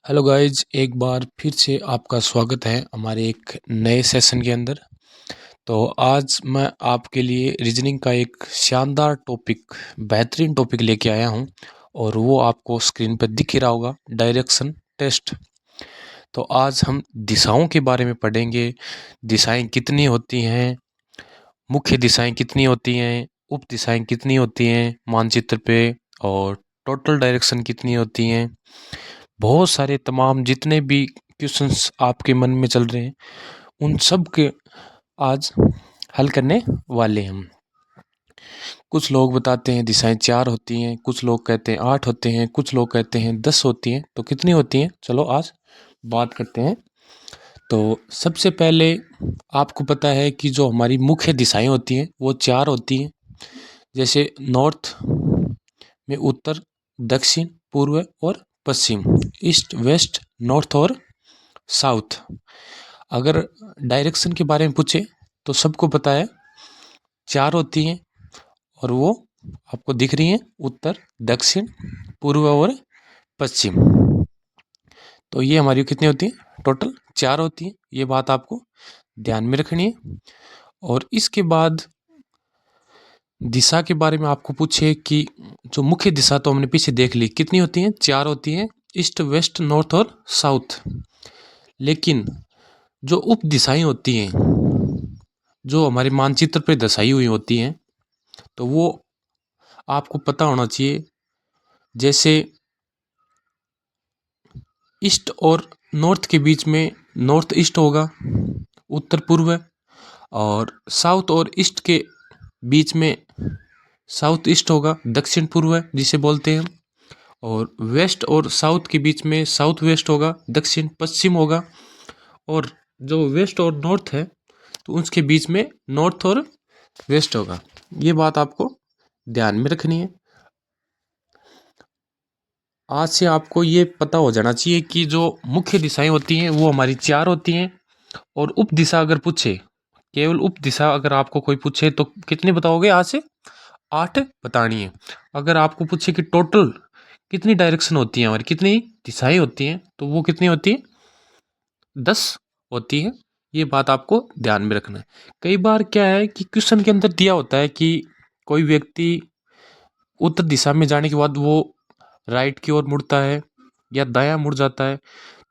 Hello guys, एक बार फिर से आपका स्वागत है हमारे एक नए सेशन के अंदर। तो आज मैं आपके लिए रीजनिंग का एक शानदार टॉपिक, बेहतरीन टॉपिक लेके आया हूं और वो आपको स्क्रीन पर दिख ही रहा होगा, डायरेक्शन टेस्ट। तो आज हम दिशाओं के बारे में पढ़ेंगे। दिशाएं कितनी होती हैं, मुख्य दिशाएं कितनी होती हैं, उप दिशाएं कितनी होती हैं मानचित्र पे, और टोटल डायरेक्शन कितनी होती हैं। बहुत सारे तमाम जितने भी क्वेश्चंस आपके मन में चल रहे हैं उन सब के आज हल करने वाले हैं हम। कुछ लोग बताते हैं दिशाएं 4 होती हैं, कुछ लोग कहते हैं 8 होते हैं, कुछ लोग कहते हैं 10 होती हैं। तो कितनी होती हैं, चलो आज बात करते हैं। तो सबसे पहले आपको पता है कि जो हमारी मुख्य दिशाएं होती हैं वो 4 होती हैं। जैसे नॉर्थ में उत्तर, दक्षिण, पूर्व और पश्चिम, ईस्ट, वेस्ट, नॉर्थ और साउथ। अगर डायरेक्शन के बारे में पूछे तो सबको पता है 4 होती हैं और वो आपको दिख रही हैं, उत्तर, दक्षिण, पूर्व और पश्चिम। तो ये हमारी कितनी होती हैं, टोटल 4 होती हैं। ये बात आपको ध्यान में रखनी है। और इसके बाद दिशा के बारे में आपको पूछे कि जो मुख्य दिशा तो हमने पीछे देख ली, कितनी होती हैं, 4 होती हैं, ईस्ट, वेस्ट, नॉर्थ और साउथ। लेकिन जो उप दिशाएं होती हैं, जो हमारे मानचित्र पे दर्शाई हुई होती हैं, तो वो आपको पता होना चाहिए। जैसे ईस्ट और नॉर्थ के बीच में नॉर्थ ईस्ट होगा, उत्तर पूर्व, और साउथ और ईस्ट के बीच में साउथ ईस्ट होगा, दक्षिण पूर्व जिसे बोलते हैं हम। और वेस्ट और साउथ के बीच में साउथ वेस्ट होगा, दक्षिण पश्चिम होगा। और जो वेस्ट और नॉर्थ है तो उसके बीच में नॉर्थ और वेस्ट होगा। ये बात आपको ध्यान में रखनी है। आज से आपको ये पता हो जाना चाहिए कि जो मुख्य दिशाएं होती हैं वो हमारी 4 होती हैं। और उप दिशा अगर पूछे, केवल उप दिशा अगर आपको कोई पूछे तो कितने बताओगे, आज से 8 बतानी है। अगर आपको पूछे कि टोटल कितनी डायरेक्शन होती है, हमारी कितनी दिशाएं होती हैं, तो वो कितनी होती है, 10 होती है। ये बात आपको ध्यान में रखना है। कई बार क्या है कि क्वेश्चन के अंदर दिया होता है कि कोई व्यक्ति उत्तर दिशा में जाने के बाद वो राइट की ओर मुड़ता है या दायां मुड़ जाता है।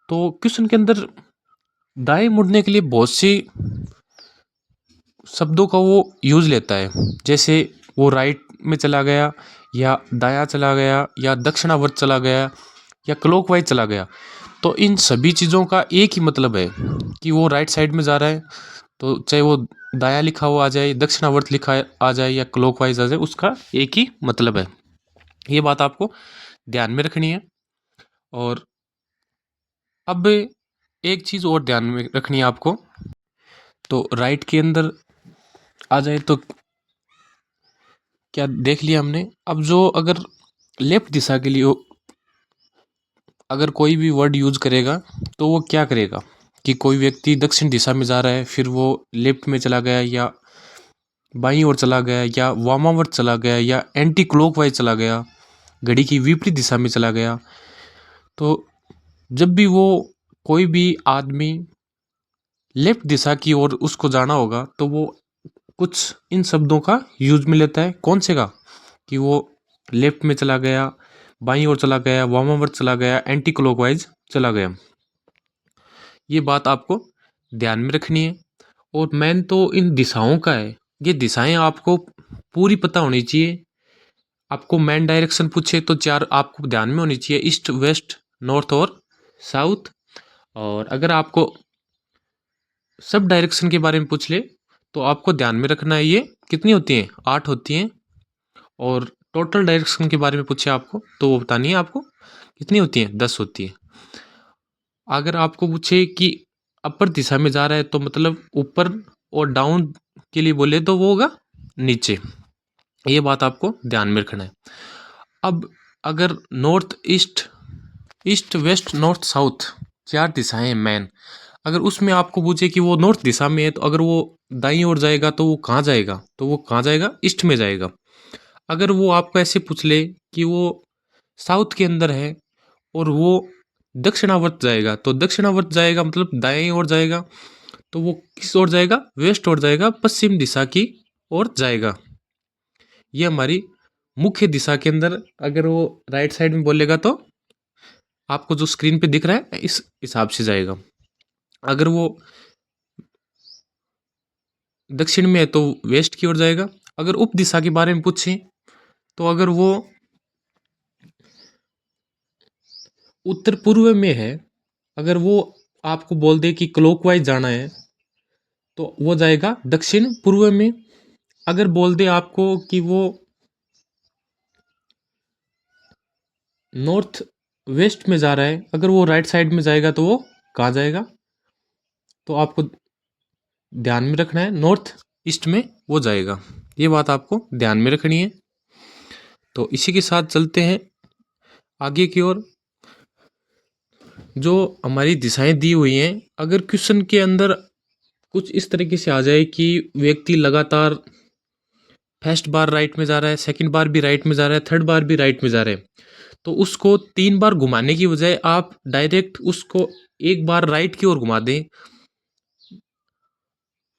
तो क्वेश्चन के अंदर दाएं मुड़ने के लिए बहुत सी शब्दों का वो यूज लेता है। जैसे वो राइट में चला गया, या दायां चला गया, या दक्षिणावर्त चला गया, या क्लॉकवाइज चला गया। तो इन सभी चीज़ों का एक ही मतलब है कि वो राइट साइड में जा रहा है। तो चाहे वो दायां लिखा हुआ आ जाए, दक्षिणावर्त लिखा आ जाए, या क्लॉकवाइज आ जाए, उसका एक ही मतलब है। ये बात आपको ध्यान में रखनी है। और अब एक चीज़ और ध्यान में रखनी है आपको। तो राइट के अंदर आ जाए तो क्या देख लिया हमने। अब जो अगर लेफ्ट दिशा के लिए अगर कोई भी वर्ड यूज करेगा तो वो क्या करेगा कि कोई व्यक्ति दक्षिण दिशा में जा रहा है, फिर वो लेफ्ट में चला गया, या बाईं ओर चला गया, या वामावर्त चला गया, या एंटी क्लॉकवाइज चला गया, घड़ी की विपरीत दिशा में चला गया। तो जब भी वो कोई भी आदमी लेफ्ट दिशा की ओर उसको जाना होगा तो वो कुछ इन शब्दों का यूज में लेता है। कौन से का, कि वो लेफ्ट में चला गया, बाईं ओर चला गया, वामावर्त चला गया, एंटी क्लॉकवाइज चला गया। ये बात आपको ध्यान में रखनी है। और मेन तो इन दिशाओं का है, ये दिशाएं आपको पूरी पता होनी चाहिए। आपको मेन डायरेक्शन पूछे तो 4 आपको ध्यान में होनी चाहिए, ईस्ट, वेस्ट, नॉर्थ और साउथ। और अगर आपको सब डायरेक्शन के बारे में पूछ ले तो आपको ध्यान में रखना है ये कितनी होती हैं, 8 होती हैं। और टोटल डायरेक्शन के बारे में पूछे आपको तो वो बतानी है आपको कितनी होती हैं, 10 होती है। अगर आपको पूछे कि अपर दिशा में जा रहा है तो मतलब ऊपर, और डाउन के लिए बोले तो वो होगा नीचे। ये बात आपको ध्यान में रखना है। अब अगर north east, east west north south 4 दिशाएं हैं मैन, अगर उसमें आपको पूछे कि वो नॉर्थ दिशा में है तो अगर वो दाईं ओर जाएगा तो वो कहाँ जाएगा, तो वो कहाँ जाएगा, ईस्ट में जाएगा। अगर वो आपको ऐसे पूछ ले कि वो साउथ के अंदर है और वो दक्षिणावर्त जाएगा, तो दक्षिणावर्त जाएगा मतलब दाएं ओर जाएगा, तो वो किस ओर जाएगा? वेस्ट ओर जाएगा, पश्चिम दिशा की ओर जाएगा। ये हमारी मुख्य दिशा के अंदर अगर वो राइट साइड में बोलेगा तो आपको जो स्क्रीन पे दिख रहा है इस हिसाब से जाएगा। अगर वो दक्षिण में है तो वेस्ट की ओर जाएगा। अगर उप दिशा के बारे में पूछें तो अगर वो उत्तर पूर्व में है, अगर वो आपको बोल दे कि क्लॉकवाइज जाना है तो वो जाएगा दक्षिण पूर्व में। अगर बोल दे आपको कि वो नॉर्थ वेस्ट में जा रहा है, अगर वो राइट साइड में जाएगा तो वो कहाँ जाएगा? तो आपको ध्यान में रखना है नॉर्थ ईस्ट में वो जाएगा। ये बात आपको ध्यान में रखनी है। तो इसी के साथ चलते हैं आगे की ओर। जो हमारी दिशाएं दी हुई हैं, अगर क्वेश्चन के अंदर कुछ इस तरीके से आ जाए कि व्यक्ति लगातार फर्स्ट बार राइट में जा रहा है, सेकंड बार भी राइट में जा रहा है, थर्ड बार भी राइट में जा रहा है, तो उसको 3 बार घुमाने की बजाय आप डायरेक्ट उसको एक बार राइट की ओर घुमा दें।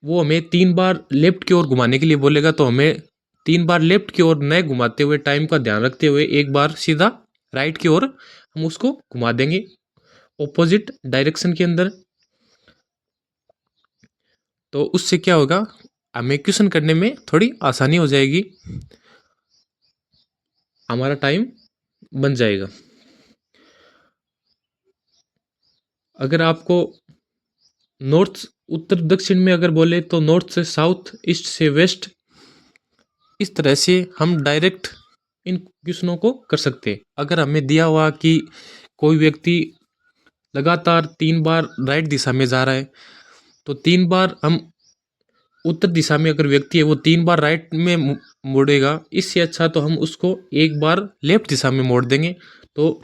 वो हमें 3 बार लेफ्ट की ओर घुमाने के लिए बोलेगा तो हमें 3 बार लेफ्ट की ओर न घुमाते हुए, टाइम का ध्यान रखते हुए, एक बार सीधा राइट की ओर हम उसको घुमा देंगे ऑपोजिट डायरेक्शन के अंदर। तो उससे क्या होगा? हमें क्वेश्चन करने में थोड़ी आसानी हो जाएगी, हमारा टाइम बन जाएगा। अगर आपको नॉर्थ उत्तर दक्षिण में अगर बोले तो नॉर्थ से साउथ, ईस्ट से वेस्ट, इस तरह से हम डायरेक्ट इन क्वेश्चनों को कर सकते हैं। अगर हमें दिया हुआ कि कोई व्यक्ति लगातार 3 बार राइट दिशा में जा रहा है, तो 3 बार हम उत्तर दिशा में अगर व्यक्ति है वो 3 बार राइट में मोड़ेगा, इससे अच्छा तो हम उसको एक बार लेफ्ट दिशा में मोड़ देंगे। तो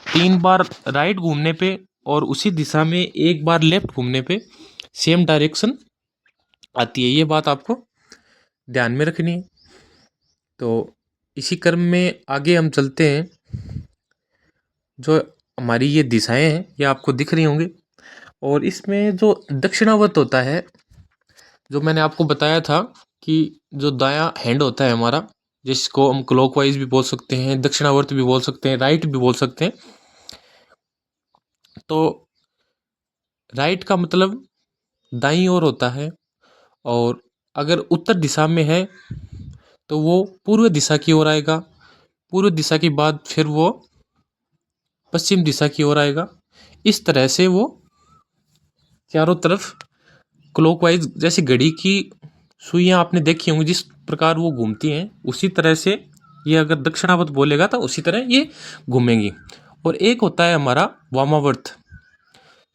3 बार राइट घूमने पे और उसी दिशा में एक बार लेफ्ट घूमने पे सेम डायरेक्शन आती है। ये बात आपको ध्यान में रखनी है। तो इसी क्रम में आगे हम चलते हैं। जो हमारी ये दिशाएं हैं ये आपको दिख रही होंगी, और इसमें जो दक्षिणावर्त होता है, जो मैंने आपको बताया था कि जो दायां हैंड होता है हमारा, जिसको हम क्लॉकवाइज भी बोल सकते हैं, दक्षिणावर्त भी बोल सकते हैं, राइट भी बोल सकते हैं। तो राइट का मतलब दाईं ओर होता है, और अगर उत्तर दिशा में है तो वो पूर्व दिशा की ओर आएगा। पूर्व दिशा के बाद फिर वो पश्चिम दिशा की ओर आएगा। इस तरह से वो चारों तरफ क्लॉकवाइज, जैसे घड़ी की सुइयां आपने देखी होंगी जिस प्रकार वो घूमती हैं, उसी तरह से ये अगर दक्षिणावर्त बोलेगा तो उसी तरह ये घूमेंगी। और एक होता है हमारा वामावर्त,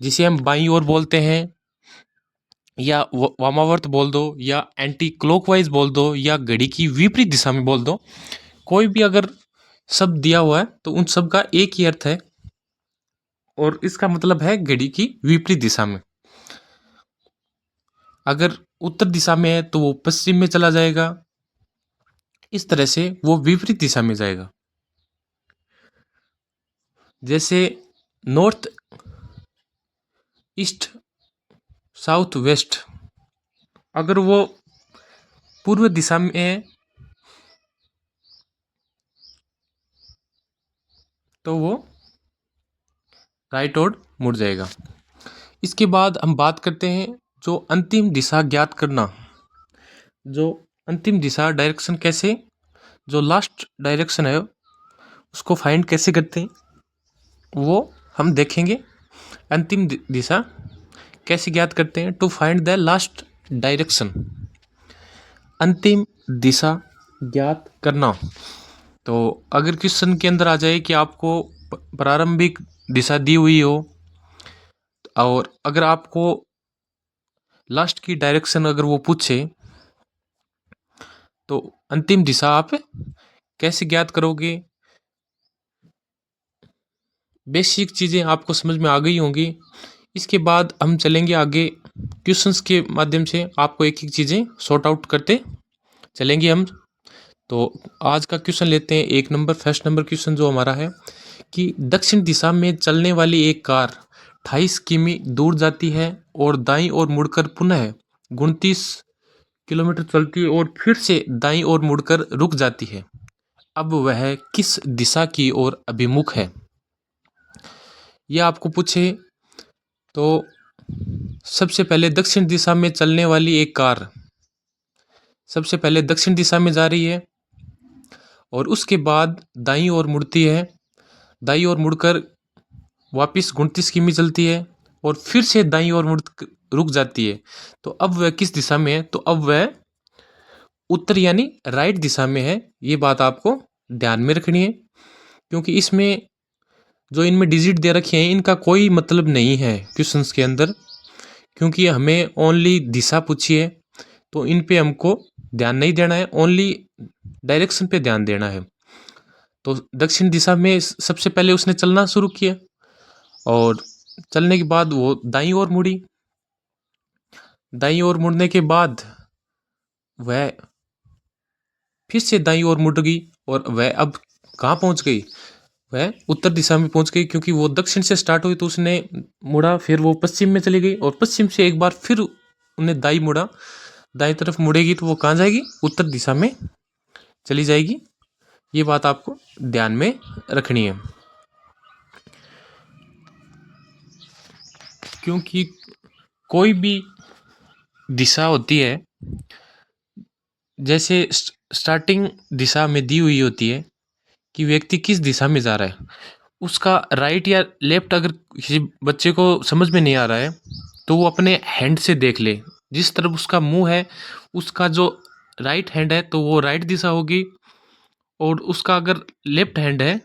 जिसे हम बाईं ओर बोलते हैं, या वामावर्त बोल दो, या एंटी क्लॉकवाइज बोल दो, या घड़ी की विपरीत दिशा में बोल दो। कोई भी अगर शब्द दिया हुआ है तो उन सब का एक ही अर्थ है, और इसका मतलब है घड़ी की विपरीत दिशा में। अगर उत्तर दिशा में है तो वो पश्चिम में चला जाएगा, इस तरह से वो विपरीत दिशा में जाएगा। जैसे नॉर्थ ईस्ट साउथ वेस्ट, अगर वो पूर्व दिशा में है तो वो राइट ओर मुड़ जाएगा। इसके बाद हम बात करते हैं जो अंतिम दिशा ज्ञात करना। जो अंतिम दिशा डायरेक्शन कैसे, जो लास्ट डायरेक्शन है उसको फाइंड कैसे करते हैं वो हम देखेंगे। अंतिम दिशा कैसे ज्ञात करते हैं? To find the last direction, अंतिम दिशा ज्ञात करना। तो अगर क्वेश्चन के अंदर आ जाए कि आपको प्रारंभिक दिशा दी हुई हो, और अगर आपको लास्ट की डायरेक्शन अगर वो पूछे, तो अंतिम दिशा आप कैसे ज्ञात करोगे? बेसिक चीज़ें आपको समझ में आ गई होंगी। इसके बाद हम चलेंगे आगे, क्वेश्चंस के माध्यम से आपको एक एक चीज़ें सॉर्ट आउट करते चलेंगे हम। तो आज का क्वेश्चन लेते हैं 1 नंबर, फर्स्ट नंबर क्वेश्चन जो हमारा है कि दक्षिण दिशा में चलने वाली एक कार 28 किमी दूर जाती है और दाईं ओर मुड़कर पुनः 29 किलोमीटर चलती है और फिर से दाईं ओर मुड़कर रुक जाती है। अब वह किस दिशा की ओर अभिमुख है? यह आपको पूछे तो सबसे पहले दक्षिण दिशा में चलने वाली एक कार सबसे पहले दक्षिण दिशा में जा रही है और उसके बाद दाईं ओर मुड़ती है, दाईं ओर मुड़कर वापस 29 किमी चलती है और फिर से दाईं ओर मुड़ रुक जाती है। तो अब वह किस दिशा में है? तो अब वह उत्तर यानी राइट दिशा में है। ये बात आपको ध्यान में रखनी है, क्योंकि इसमें जो इनमें डिजिट दे रखे हैं इनका कोई मतलब नहीं है क्वेश्चंस के अंदर, क्योंकि हमें ओनली दिशा पूछी है तो इन पे हमको ध्यान नहीं देना है, ओनली डायरेक्शन पे ध्यान देना है। तो दक्षिण दिशा में सबसे पहले उसने चलना शुरू किया और चलने के बाद वो दाईं ओर मुड़ी। दाईं ओर मुड़ने के बाद वह फिर से दाईं ओर मुड़ गई और वह अब कहाँ पहुंच गई? वह उत्तर दिशा में पहुंच गई, क्योंकि वो दक्षिण से स्टार्ट हुई तो उसने मुड़ा, फिर वो पश्चिम में चली गई और पश्चिम से एक बार फिर उन्हें दाईं मुड़ा, दाईं तरफ मुड़ेगी तो वो कहाँ जाएगी? उत्तर दिशा में चली जाएगी। ये बात आपको ध्यान में रखनी है, क्योंकि कोई भी दिशा होती है, जैसे स्टार्टिंग दिशा में दी हुई होती है कि व्यक्ति किस दिशा में जा रहा है, उसका राइट या लेफ्ट अगर किसी बच्चे को समझ में नहीं आ रहा है तो वो अपने हैंड से देख ले, जिस तरफ उसका मुंह है उसका जो राइट हैंड है तो वो राइट दिशा होगी, और उसका अगर लेफ्ट हैंड है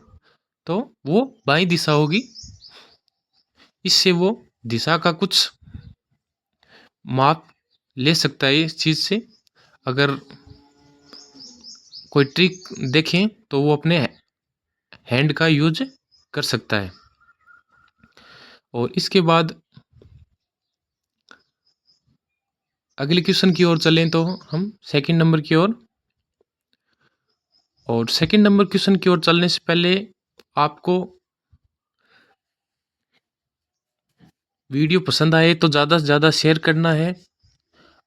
तो वो बाईं दिशा होगी। इससे वो दिशा का कुछ माप ले सकता है इस चीज़ से। अगर कोई ट्रिक देखें तो वो अपने हैंड का यूज कर सकता है। और इसके बाद अगले क्वेश्चन की ओर चलें तो हम सेकंड नंबर की ओर, और सेकंड नंबर क्वेश्चन की ओर चलने से पहले आपको वीडियो पसंद आए तो ज़्यादा से ज़्यादा शेयर करना है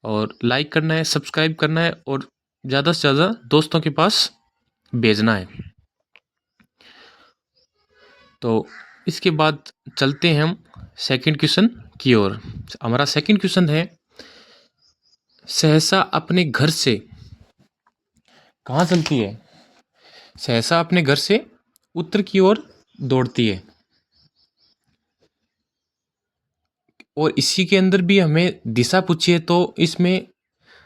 और लाइक करना है, सब्सक्राइब करना है और ज़्यादा से ज़्यादा दोस्तों के पास भेजना है। तो इसके बाद चलते हैं हम सेकंड क्वेश्चन की ओर। हमारा सेकंड क्वेश्चन है, सहसा अपने घर से कहाँ चलती है? सहसा अपने घर से उत्तर की ओर दौड़ती है। और इसी के अंदर भी हमें दिशा पूछी है, तो इसमें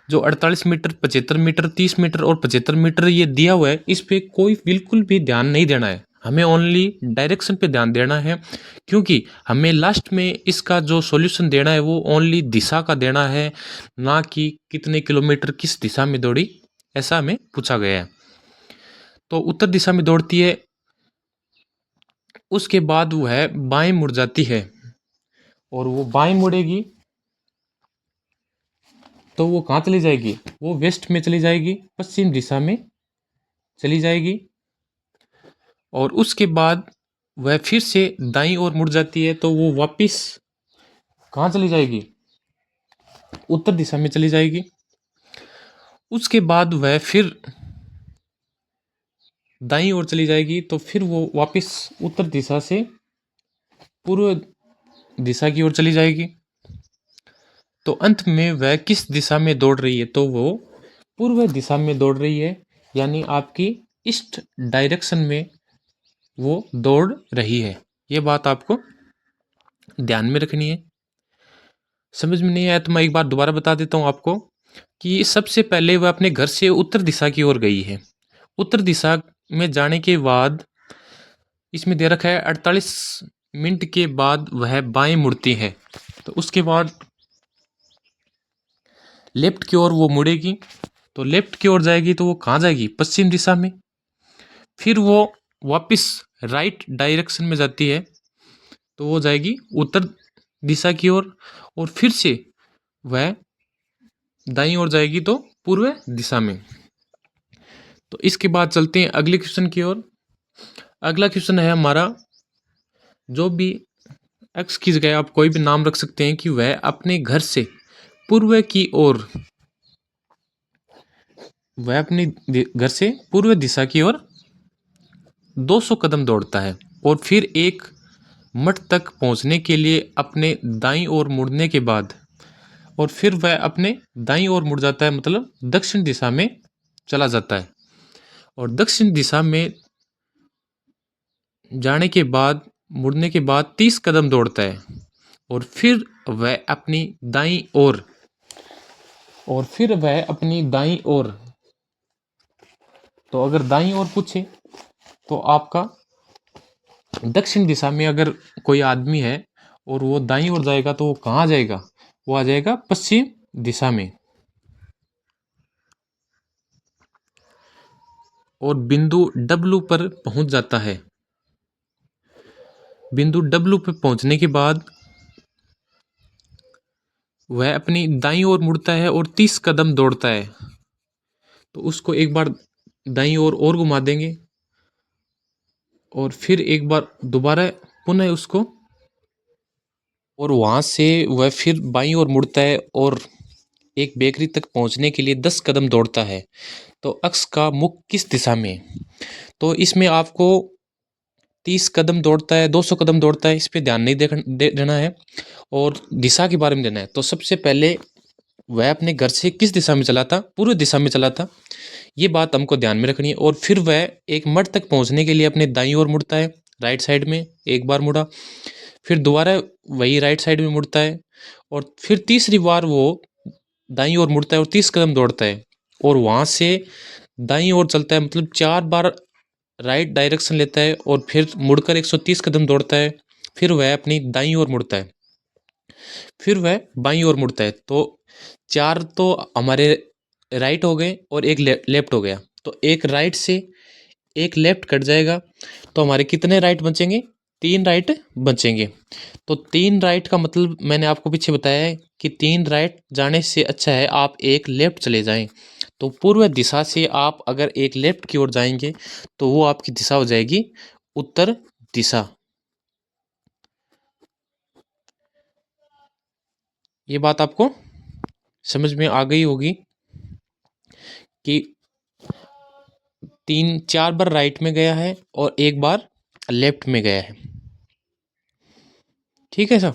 जो 48 मीटर, 75 मीटर, 30 मीटर और 75 मीटर ये दिया हुआ है, इस पे कोई बिल्कुल भी ध्यान नहीं देना है, हमें ओनली डायरेक्शन पे ध्यान देना है, क्योंकि हमें लास्ट में इसका जो सॉल्यूशन देना है वो ओनली दिशा का देना है, ना कि कितने किलोमीटर किस दिशा में दौड़ी, ऐसा हमें पूछा गया है। तो उत्तर दिशा में दौड़ती है, उसके बाद वह बाएं मुड़ जाती है, और वो बाएं मुड़ेगी तो वो कहाँ चली जाएगी? वो वेस्ट में चली जाएगी, पश्चिम दिशा में चली जाएगी। और उसके बाद वह फिर से दाईं ओर मुड़ जाती है तो वो वापस कहाँ चली जाएगी? उत्तर दिशा में चली जाएगी। उसके बाद वह फिर दाईं ओर चली जाएगी तो फिर वो वापस उत्तर दिशा से पूर्व दिशा की ओर चली जाएगी। तो अंत में वह किस दिशा में दौड़ रही है? तो वो पूर्व दिशा में दौड़ रही है, यानी आपकी ईस्ट डायरेक्शन में वो दौड़ रही है। ये बात आपको ध्यान में रखनी है। समझ में नहीं आया तो मैं एक बार दोबारा बता देता हूँ आपको कि सबसे पहले वह अपने घर से उत्तर दिशा की ओर गई है। उत्तर दिशा में जाने के बाद इसमें दे रखा है 48 मिनट के बाद वह बाएं मुड़ती है, तो उसके बाद लेफ्ट की ओर वो मुड़ेगी, तो लेफ्ट की ओर जाएगी तो वो कहाँ जाएगी? पश्चिम दिशा में। फिर वो वापस राइट डायरेक्शन में जाती है तो वो जाएगी उत्तर दिशा की ओर, और फिर से वह दाईं ओर जाएगी तो पूर्व दिशा में। तो इसके बाद चलते हैं अगले क्वेश्चन की ओर। अगला क्वेश्चन है हमारा, जो भी एक्स की जगह आप कोई भी नाम रख सकते हैं कि वह अपने घर से पूर्व की ओर, वह अपने घर से पूर्व दिशा की ओर 200 कदम दौड़ता है और फिर एक मठ तक पहुंचने के लिए अपने दाईं ओर मुड़ने के बाद, और फिर वह अपने दाईं ओर मुड़ जाता है, मतलब दक्षिण दिशा में चला जाता है। और दक्षिण दिशा में जाने के बाद, मुड़ने के बाद 30 कदम दौड़ता है और फिर वह अपनी दाईं ओर, और फिर वह अपनी दाईं ओर, तो अगर दाईं ओर पूछे तो आपका दक्षिण दिशा में अगर कोई आदमी है और वो दाईं ओर जाएगा तो वो कहाँ जाएगा, वो आ जाएगा पश्चिम दिशा में। और बिंदु डब्लू पर पहुंच जाता है। बिंदु डब्लू पर पहुंचने के बाद वह अपनी दाईं ओर मुड़ता है और 30 कदम दौड़ता है। तो उसको एक बार दाईं ओर और घुमा देंगे और फिर एक बार दोबारा पुनः उसको, और वहां से वह फिर बाईं ओर मुड़ता है और एक बेकरी तक पहुंचने के लिए 10 कदम दौड़ता है। तो अक्स का मुख किस दिशा में है? तो इसमें आपको 30 कदम दौड़ता है, 200 कदम दौड़ता है, इस पे ध्यान नहीं देना है और दिशा के बारे में देना है। तो सबसे पहले वह अपने घर से किस दिशा में चला था? पूर्व दिशा में चला था, ये बात हमको ध्यान में रखनी है। और फिर वह एक मठ तक पहुंचने के लिए अपने दाईं ओर मुड़ता है, राइट साइड में एक बार मुड़ा, फिर दोबारा वही राइट साइड में मुड़ता है और फिर तीसरी बार वो दाईं ओर मुड़ता है और 30 कदम दौड़ता है और वहां से दाईं ओर चलता है, मतलब 4 बार राइट डायरेक्शन लेता है और फिर मुड़कर 130 कदम दौड़ता है। फिर वह अपनी दाईं ओर मुड़ता है, फिर वह बाईं ओर मुड़ता है। तो 4 तो हमारे राइट हो गए और एक लेफ्ट हो गया। तो एक राइट से एक लेफ्ट कट जाएगा, तो हमारे कितने राइट बचेंगे? 3 राइट बचेंगे। तो 3 राइट का मतलब मैंने आपको पीछे बताया है कि 3 राइट जाने से अच्छा है आप एक लेफ्ट चले जाएं। तो पूर्व दिशा से आप अगर एक लेफ्ट की ओर जाएंगे तो वो आपकी दिशा हो जाएगी उत्तर दिशा। ये बात आपको समझ में आ गई होगी कि 4 बार राइट में गया है और एक बार लेफ्ट में गया है। ठीक है सर,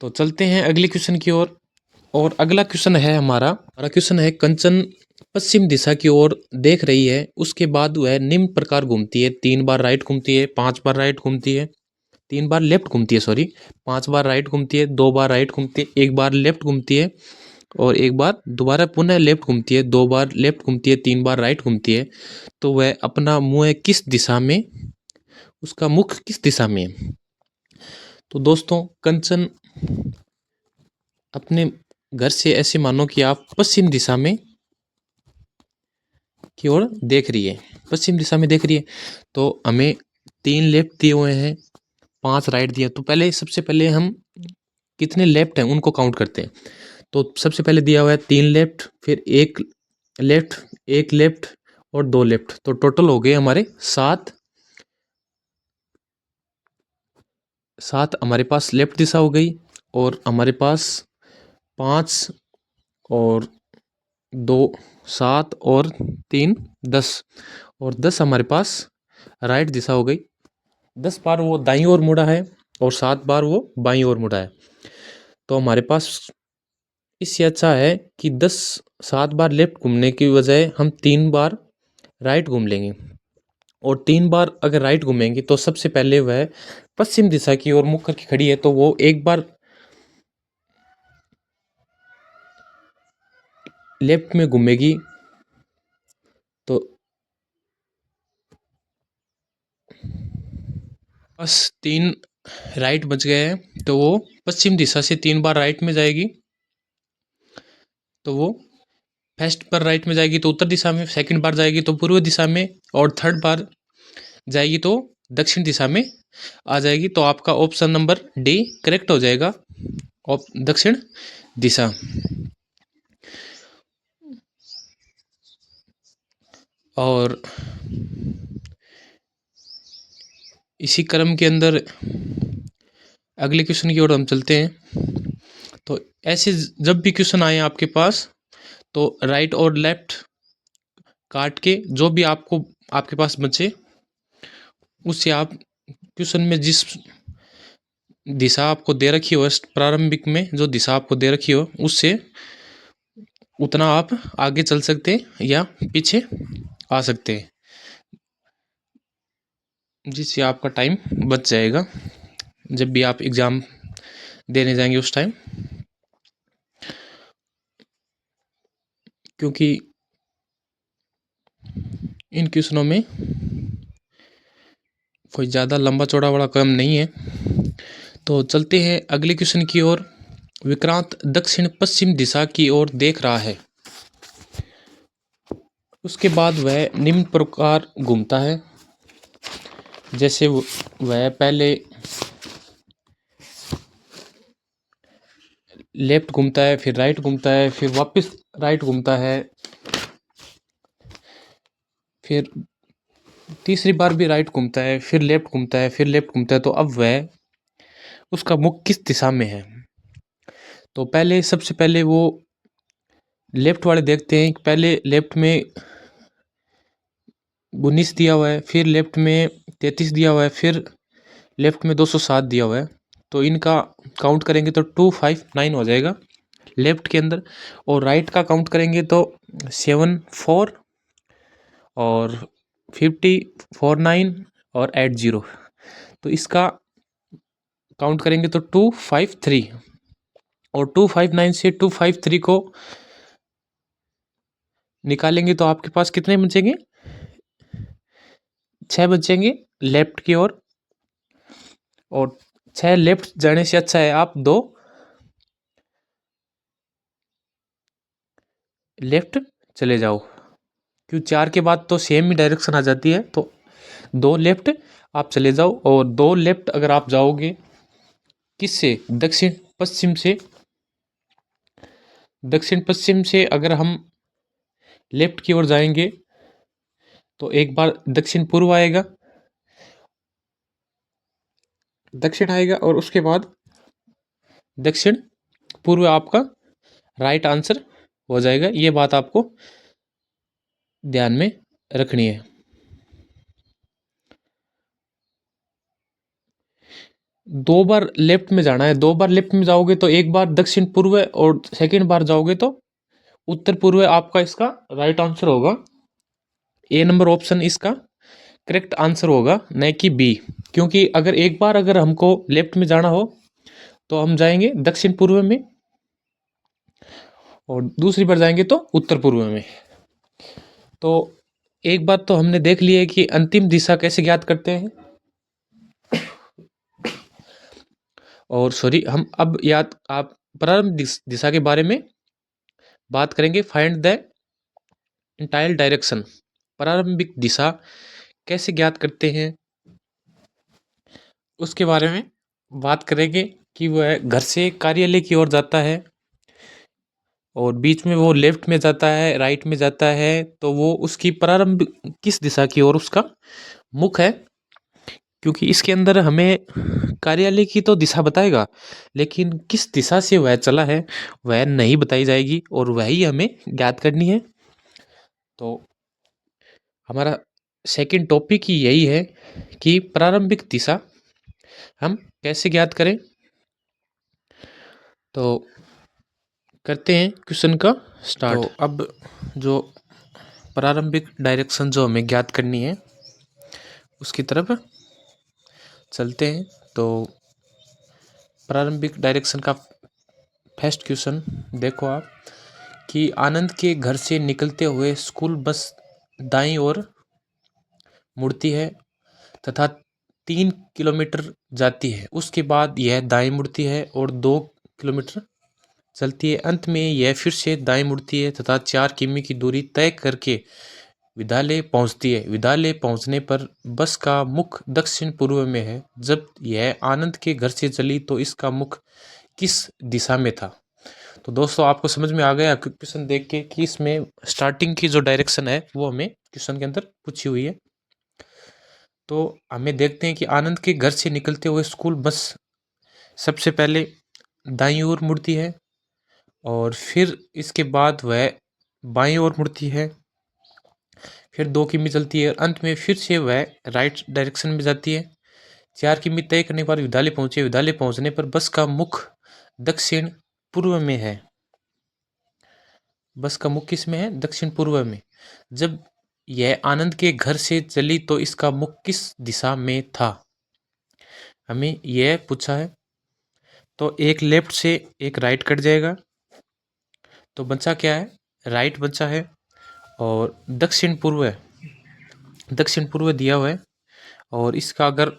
तो चलते हैं अगले क्वेश्चन की ओर। और अगला क्वेश्चन है हमारा क्वेश्चन है, कंचन पश्चिम दिशा की ओर देख रही है, उसके बाद वह निम्न प्रकार घूमती है। 3 बार राइट घूमती है, 5 बार राइट घूमती है, 3 बार लेफ्ट घूमती है, सॉरी, 5 बार राइट घूमती है, 2 बार राइट घूमती है, एक बार लेफ्ट घूमती है और एक बार दोबारा पुनः लेफ्ट घूमती है, 2 बार लेफ्ट घूमती है, 3 बार राइट घूमती है। तो वह अपना मुंह किस दिशा में, उसका मुख किस दिशा में है? तो दोस्तों, कंचन अपने घर से ऐसे मानो कि आप पश्चिम दिशा में की ओर देख रही है, पश्चिम दिशा में देख रही है। तो हमें 3 लेफ्ट दिए हुए हैं, 5 राइट दिए। तो पहले सबसे पहले हम कितने लेफ्ट हैं उनको काउंट करते हैं। तो सबसे पहले दिया हुआ है 3 लेफ्ट, फिर लेफ्ट एक लेफ्ट और 2 लेफ्ट, तो टोटल हो गए हमारे 7। 7 हमारे पास लेफ्ट दिशा हो गई और हमारे पास 5 और 2 7 और 3 10, और 10 हमारे पास राइट दिशा हो गई। 10 बार वो दाईं ओर मुड़ा है और 7 बार वो बाईं ओर मुड़ा है। तो हमारे पास इससे अच्छा है कि 7 बार लेफ्ट घूमने की बजाय हम 3 बार राइट घूम लेंगे। और 3 बार अगर राइट घूमेंगे तो सबसे पहले वह पश्चिम दिशा की ओर मुख करके खड़ी है, तो वो एक बार लेफ्ट में घूमेगी। तो बस 3 राइट बच गए हैं, तो वो पश्चिम दिशा से 3 बार राइट में जाएगी, तो वो फर्स्ट बार राइट में जाएगी तो उत्तर दिशा में, सेकंड बार जाएगी तो पूर्व दिशा में, और थर्ड बार जाएगी तो दक्षिण दिशा में आ जाएगी। तो आपका ऑप्शन नंबर डी करेक्ट हो जाएगा, दक्षिण दिशा। और इसी क्रम के अंदर अगले क्वेश्चन की ओर हम चलते हैं। तो ऐसे जब भी क्वेश्चन आए आपके पास, तो राइट और लेफ्ट काट के जो भी आपको आपके पास बचे, उससे आप क्वेश्चन में जिस दिशा आपको दे रखी हो, प्रारंभिक में जो दिशा आपको दे रखी हो, उससे उतना आप आगे चल सकते हैं या पीछे आ सकते हैं, जिससे आपका टाइम बच जाएगा जब भी आप एग्ज़ाम देने जाएंगे उस टाइम। क्योंकि इन क्वेश्चनों में कोई ज़्यादा लंबा चौड़ा वाला काम नहीं है। तो चलते हैं अगले क्वेश्चन की ओर। विक्रांत दक्षिण पश्चिम दिशा की ओर देख रहा है। उसके बाद वह निम्न प्रकार घूमता है। जैसे वह पहले लेफ्ट घूमता है, फिर राइट घूमता है, फिर वापस राइट घूमता है, फिर तीसरी बार भी राइट घूमता है, फिर लेफ्ट घूमता है, फिर लेफ्ट घूमता है। तो अब वह उसका मुख किस दिशा में है? तो पहले सबसे पहले वो लेफ्ट वाले देखते हैं। पहले लेफ्ट में 19 दिया हुआ है, फिर लेफ्ट में 33 दिया हुआ है, फिर लेफ्ट में 207 दिया हुआ है। तो इनका काउंट करेंगे तो 259 हो जाएगा लेफ्ट के अंदर। और राइट का काउंट करेंगे तो 74 और 50 49 और 80। तो इसका काउंट करेंगे तो 253। और 259 से 253 को निकालेंगे तो आपके पास कितने बचेंगे? 6 बचेंगे लेफ्ट की ओर। और 6 लेफ्ट जाने से अच्छा है आप 2 लेफ्ट चले जाओ, क्यों 4 के बाद तो सेम ही डायरेक्शन आ जाती है। तो 2 लेफ्ट आप चले जाओ। और 2 लेफ्ट अगर आप जाओगे किससे? दक्षिण पश्चिम से। दक्षिण पश्चिम से अगर हम लेफ्ट की ओर जाएंगे तो एक बार दक्षिण पूर्व आएगा, दक्षिण आएगा, और उसके बाद दक्षिण पूर्व आपका राइट आंसर हो जाएगा। ये बात आपको ध्यान में रखनी है। दो बार लेफ्ट में जाना है। 2 बार लेफ्ट में जाओगे तो एक बार दक्षिण पूर्व, और सेकंड बार जाओगे तो उत्तर पूर्व आपका इसका राइट आंसर होगा। ए नंबर ऑप्शन इसका करेक्ट आंसर होगा, न कि बी। क्योंकि अगर एक बार अगर हमको लेफ्ट में जाना हो तो हम जाएंगे दक्षिण पूर्व में, और दूसरी बार जाएंगे तो उत्तर पूर्व में। तो एक बात तो हमने देख ली है कि अंतिम दिशा कैसे ज्ञात करते हैं। और सॉरी, हम अब याद आप प्रारंभ दिशा के बारे में बात करेंगे। फाइंड द इंटायर डायरेक्शन, प्रारंभिक दिशा कैसे ज्ञात करते हैं उसके बारे में बात करेंगे। कि वह घर से कार्यालय की ओर जाता है और बीच में वो लेफ्ट में जाता है, राइट में जाता है, तो वो उसकी प्रारंभ किस दिशा की ओर उसका मुख है। क्योंकि इसके अंदर हमें कार्यालय की तो दिशा बताएगा, लेकिन किस दिशा से वह चला है वह नहीं बताई जाएगी, और वही हमें ज्ञात करनी है। तो हमारा सेकंड टॉपिक ही यही है कि प्रारंभिक दिशा हम कैसे ज्ञात करें। तो करते हैं क्वेश्चन का स्टार्ट। तो अब जो प्रारंभिक डायरेक्शन जो हमें ज्ञात करनी है उसकी तरफ चलते हैं। तो प्रारंभिक डायरेक्शन का फर्स्ट क्वेश्चन देखो आप, कि आनंद के घर से निकलते हुए स्कूल बस दाईं ओर मुड़ती है तथा 3 किलोमीटर जाती है। उसके बाद यह दाईं मुड़ती है और 2 किलोमीटर चलती है। अंत में यह फिर से दाईं मुड़ती है तथा 4 किमी की दूरी तय करके विद्यालय पहुंचती है। विद्यालय पहुंचने पर बस का मुख दक्षिण पूर्व में है। जब यह आनंद के घर से चली तो इसका मुख किस दिशा में था? तो दोस्तों आपको समझ में आ गया क्वेश्चन देख के कि इसमें स्टार्टिंग की जो डायरेक्शन है वो हमें क्वेश्चन के अंदर पूछी हुई है। तो हमें देखते हैं कि आनंद के घर से निकलते हुए स्कूल बस सबसे पहले दाईं ओर मुड़ती है और फिर इसके बाद वह बाईं ओर मुड़ती है, फिर 2 किमी चलती है और अंत में फिर से वह राइट डायरेक्शन में जाती है। 4 किमी तय करने के बाद विद्यालय पहुंचे। विद्यालय पहुंचने पर बस का मुख दक्षिण पूर्व में है। बस का मुख किस में है? दक्षिण पूर्व में। जब यह आनंद के घर से चली तो इसका मुख किस दिशा में था? हमें यह पूछा है। तो एक लेफ्ट से एक राइट कट जाएगा, तो बचा क्या है? राइट बचा है। और दक्षिण पूर्व, दक्षिण पूर्व दिया हुआ है और इसका अगर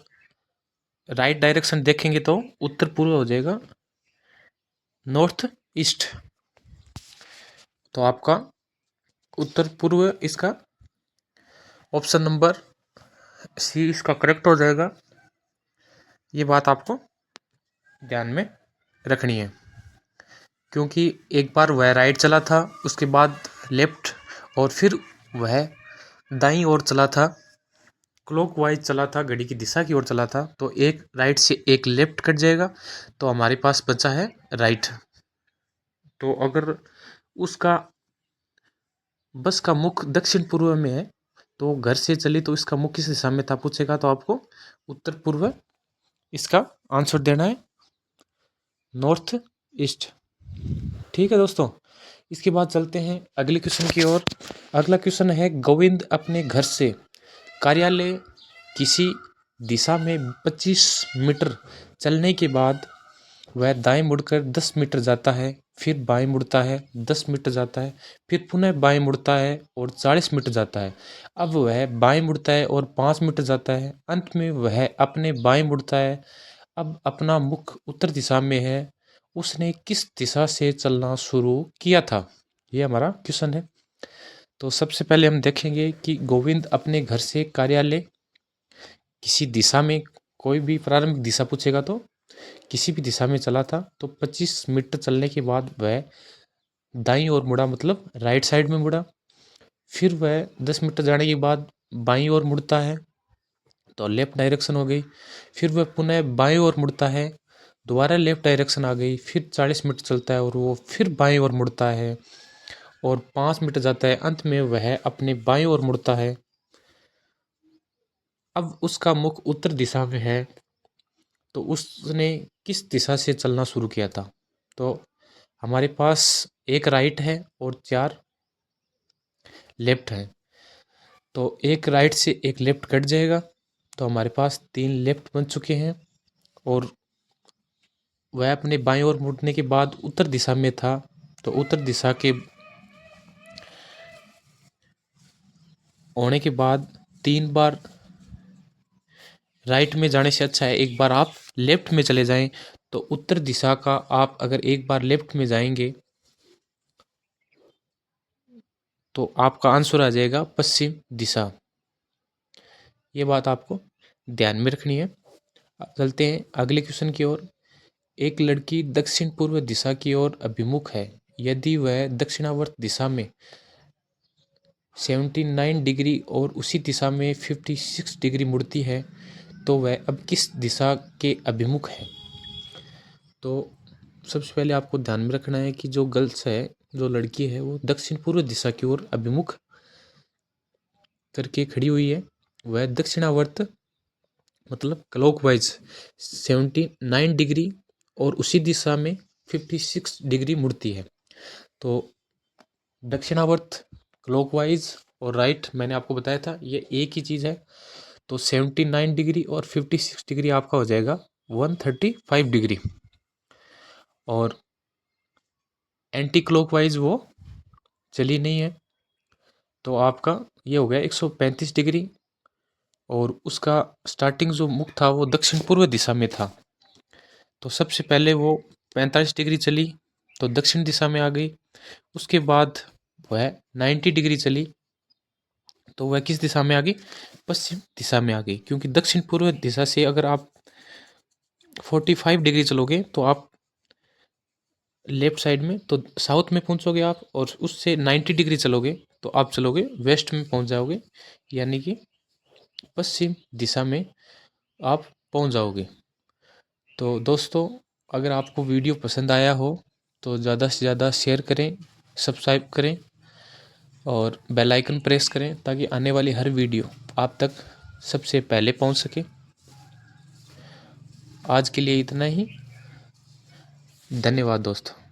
राइट डायरेक्शन देखेंगे तो उत्तर पूर्व हो जाएगा, नॉर्थ ईस्ट। तो आपका उत्तर पूर्व इसका ऑप्शन नंबर सी इसका करेक्ट हो जाएगा। ये बात आपको ध्यान में रखनी है, क्योंकि एक बार वह राइट चला था, उसके बाद लेफ्ट और फिर वह दाईं ओर चला था, क्लॉकवाइज चला था, घड़ी की दिशा की ओर चला था। तो एक राइट से एक लेफ्ट कट जाएगा, तो हमारे पास बचा है राइट। तो अगर उसका बस का मुख दक्षिण पूर्व में है तो घर से चली तो इसका मुख किस दिशा में था पूछेगा, तो आपको उत्तर पूर्व इसका आंसर देना है, नॉर्थ ईस्ट। ठीक है दोस्तों, इसके बाद चलते हैं अगले क्वेश्चन की ओर। अगला क्वेश्चन है, गोविंद अपने घर से कार्यालय किसी दिशा में 25 मीटर चलने के बाद वह दाएं मुड़कर 10 मीटर जाता है, फिर बाएं मुड़ता है, 10 मीटर जाता है, फिर पुनः बाएं मुड़ता है और 40 मीटर जाता है। अब वह बाएं मुड़ता है और 5 मीटर जाता है, अंत में वह अपने बाएं मुड़ता है। अब अपना मुख उत्तर दिशा में है, उसने किस दिशा से चलना शुरू किया था? ये हमारा क्वेश्चन है। तो सबसे पहले हम देखेंगे कि गोविंद अपने घर से कार्यालय किसी दिशा में, कोई भी प्रारंभिक दिशा पूछेगा तो किसी भी दिशा में चला था। तो 25 मीटर चलने के बाद वह दाईं ओर मुड़ा, मतलब राइट साइड में मुड़ा। फिर वह 10 मीटर जाने के बाद बाईं ओर मुड़ता है, तो लेफ्ट डायरेक्शन हो गई। फिर वह पुनः बाईं ओर मुड़ता है, दोबारा लेफ्ट डायरेक्शन आ गई। फिर 40 मीटर चलता है और वो फिर बाईं ओर मुड़ता है और 5 मीटर जाता है, अंत में वह अपने बाईं ओर मुड़ता है। अब उसका मुख उत्तर दिशा में है, तो उसने किस दिशा से चलना शुरू किया था? तो हमारे पास एक राइट है और 4 लेफ्ट है, तो एक राइट से एक लेफ्ट कट जाएगा, तो हमारे पास 3 लेफ्ट बन चुके हैं। और वह अपने बाईं ओर मुड़ने के बाद उत्तर दिशा में था, तो उत्तर दिशा के होने के बाद 3 बार राइट में जाने से अच्छा है एक बार आप लेफ्ट में चले जाएं। तो उत्तर दिशा का आप अगर एक बार लेफ्ट में जाएंगे तो आपका आंसर आ जाएगा पश्चिम दिशा। ये बात आपको ध्यान में रखनी है। चलते हैं अगले क्वेश्चन की ओर। एक लड़की दक्षिण पूर्व दिशा की ओर अभिमुख है, यदि वह दक्षिणावर्त दिशा में 79 डिग्री और उसी दिशा में 56 डिग्री मुड़ती है, तो वह अब किस दिशा के अभिमुख है? तो सबसे पहले आपको ध्यान में रखना है कि जो गर्ल्स है, जो लड़की है, वो दक्षिण पूर्व दिशा की ओर अभिमुख करके खड़ी हुई है। वह दक्षिणावर्त मतलब क्लॉकवाइज 79 डिग्री और उसी दिशा में 56 डिग्री मुड़ती है। तो दक्षिणावर्त, क्लॉकवाइज और राइट मैंने आपको बताया था ये एक ही चीज़ है। तो 79 डिग्री और 56 डिग्री आपका हो जाएगा 135 डिग्री। और एंटी क्लॉकवाइज वो चली नहीं है, तो आपका ये हो गया 135 डिग्री। और उसका स्टार्टिंग जो मुख था वो दक्षिण पूर्व दिशा में था, तो सबसे पहले वो 45 डिग्री चली तो दक्षिण दिशा में आ गई। उसके बाद वह 90 डिग्री चली तो वह किस दिशा में आ गई? पश्चिम दिशा में आ गई, क्योंकि दक्षिण पूर्व दिशा से अगर आप 45 डिग्री चलोगे तो आप लेफ्ट साइड में तो साउथ में पहुंचोगे आप, और उससे 90 डिग्री चलोगे तो आप चलोगे वेस्ट में पहुंच जाओगे, यानी कि पश्चिम दिशा में आप पहुंच जाओगे। तो दोस्तों, अगर आपको वीडियो पसंद आया हो तो ज़्यादा से ज़्यादा शेयर करें, सब्सक्राइब करें और बेल आइकन प्रेस करें ताकि आने वाली हर वीडियो आप तक सबसे पहले पहुंच सके। आज के लिए इतना ही। धन्यवाद दोस्तों।